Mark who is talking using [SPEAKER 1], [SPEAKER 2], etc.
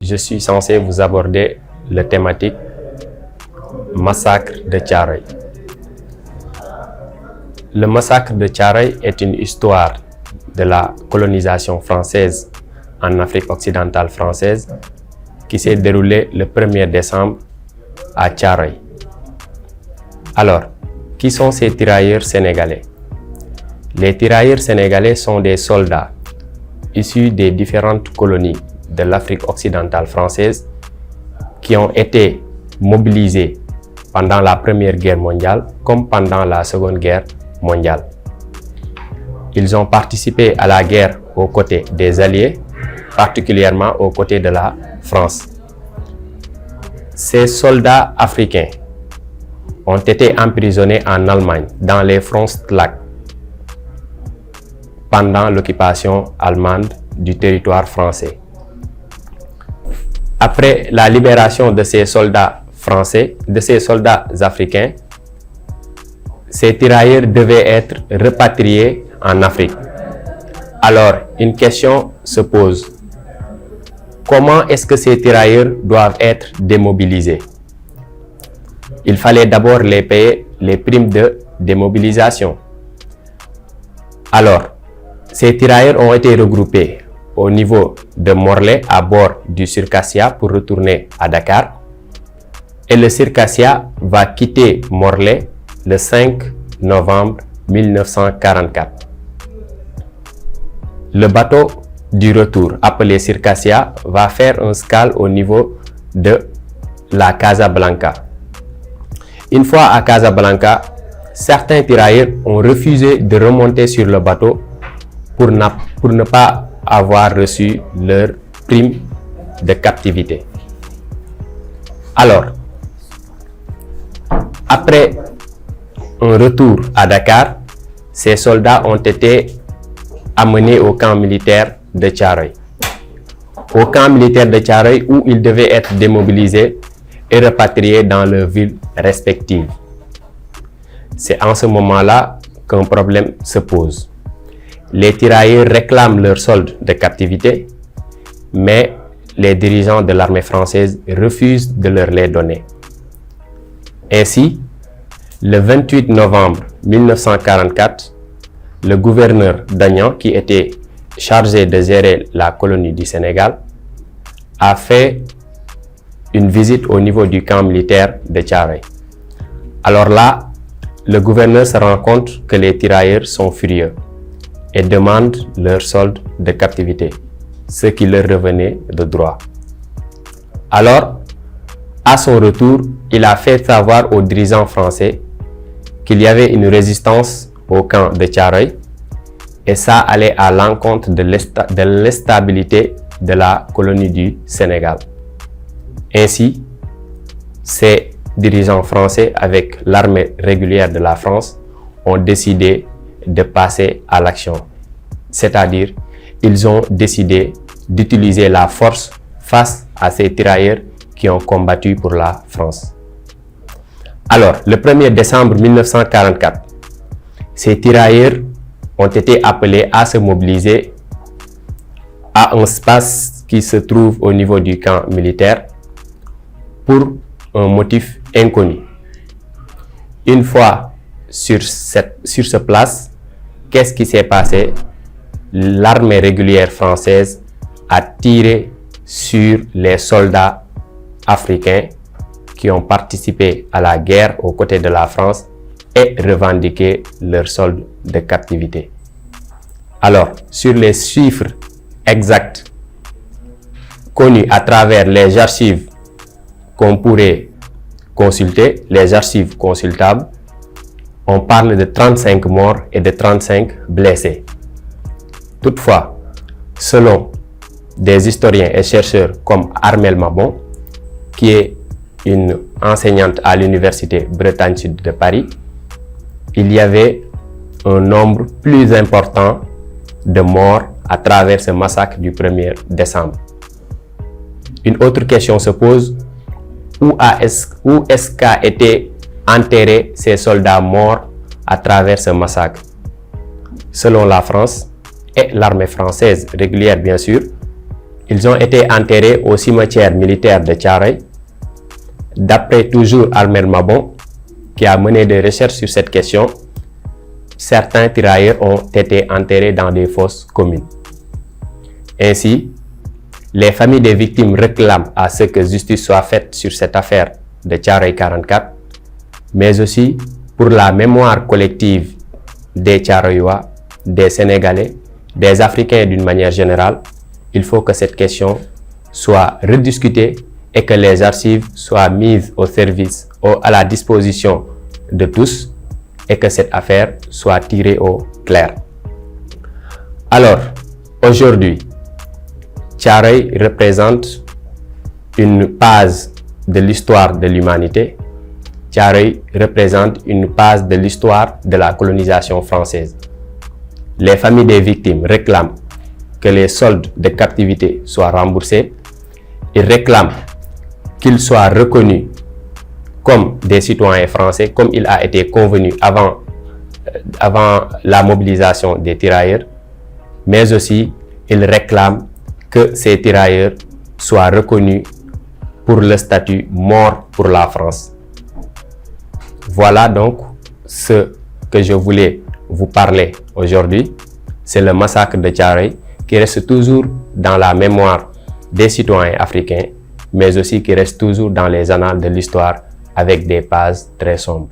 [SPEAKER 1] je suis censé vous aborder le thématique massacre de Thiaroye. Le massacre de Thiaroye est une histoire de la colonisation française en Afrique occidentale française qui s'est déroulée le 1er décembre à Thiaroye. Alors, qui sont ces tirailleurs sénégalais? Les tirailleurs sénégalais sont des soldats issus des différentes colonies de l'Afrique occidentale française qui ont été mobilisés pendant la Première Guerre mondiale comme pendant la Seconde Guerre mondiale. Ils ont participé à la guerre aux côtés des Alliés, particulièrement aux côtés de la France. Ces soldats africains ont été emprisonnés en Allemagne, dans les Frontlacs, pendant l'occupation allemande du territoire français. Après la libération de ces soldats français, de ces soldats africains, ces tirailleurs devaient être repatriés en Afrique. Alors, une question se pose. Comment est-ce que ces tirailleurs doivent être démobilisés? Il fallait d'abord les payer les primes de démobilisation. Alors, ces tirailleurs ont été regroupés au niveau de Morlaix à bord du Circassia pour retourner à Dakar. Et le Circassia va quitter Morlaix le 5 novembre 1944. Le bateau du retour, appelé Circassia, va faire un escale au niveau de la Casablanca. Une fois à Casablanca, certains tirailleurs ont refusé de remonter sur le bateau pour ne pas avoir reçu leur prime de captivité. Alors, après un retour à Dakar, ces soldats ont été amenés au camp militaire de Thiaroye. Au camp militaire de Thiaroye où ils devaient être démobilisés et repatriés dans leurs villes respectives. C'est en ce moment-là qu'un problème se pose. Les tirailleurs réclament leur solde de captivité, mais les dirigeants de l'armée française refusent de leur les donner. Ainsi, le 28 novembre 1944, le gouverneur d'Agnan, qui était chargé de gérer la colonie du Sénégal, a fait une visite au niveau du camp militaire de Thiaroye. Alors là, le gouverneur se rend compte que les tirailleurs sont furieux et demandent leur solde de captivité, ce qui leur revenait de droit. Alors, à son retour, il a fait savoir aux dirigeants français qu'il y avait une résistance au camp de Thiaroye et ça allait à l'encontre de l'instabilité de la colonie du Sénégal. Ainsi, ces dirigeants français, avec l'armée régulière de la France, ont décidé de passer à l'action. C'est-à-dire, ils ont décidé d'utiliser la force face à ces tirailleurs qui ont combattu pour la France. Alors, le 1er décembre 1944, ces tirailleurs ont été appelés à se mobiliser à un espace qui se trouve au niveau du camp militaire pour un motif inconnu. Une fois sur ce place, qu'est-ce qui s'est passé? L'armée régulière française a tiré sur les soldats africains qui ont participé à la guerre aux côtés de la France et revendiqué leur solde de captivité. Alors, sur les chiffres exacts connus à travers les archives qu'on pourrait consulter, les archives consultables, on parle de 35 morts et de 35 blessés. Toutefois, selon des historiens et chercheurs comme Armelle Mabon, qui est une enseignante à l'Université Bretagne Sud de Paris, il y avait un nombre plus important de morts à travers ce massacre du 1er décembre. Une autre question se pose, où est-ce qu'a été enterrés ces soldats morts à travers ce massacre? Selon la France et l'armée française régulière bien sûr, Ils ont été enterrés au cimetière militaire de Thiaroye. D'après toujours Armel Mabon, qui a mené des recherches sur cette question, certains tirailleurs ont été enterrés dans des fosses communes. Ainsi, les familles des victimes réclament à ce que justice soit faite sur cette affaire de Thiaroye 44, mais aussi pour la mémoire collective des Thiaroyois, des Sénégalais, des Africains d'une manière générale. Il faut que cette question soit rediscutée et que les archives soient mises au service, à la disposition de tous, et que cette affaire soit tirée au clair. Alors, aujourd'hui, Thiaroye représente une page de l'histoire de l'humanité. Thiaroye représente une page de l'histoire de la colonisation française. Les familles des victimes réclament que les soldes de captivité soient remboursés. Ils réclament qu'ils soient reconnus comme des citoyens français, comme il a été convenu avant la mobilisation des tirailleurs, mais aussi ils réclament que ces tirailleurs soient reconnus pour le statut mort pour la France. Voilà donc ce que je voulais vous parler aujourd'hui. C'est le massacre de Thiaroye qui reste toujours dans la mémoire des citoyens africains, mais aussi qui reste toujours dans les annales de l'histoire avec des pages très sombres.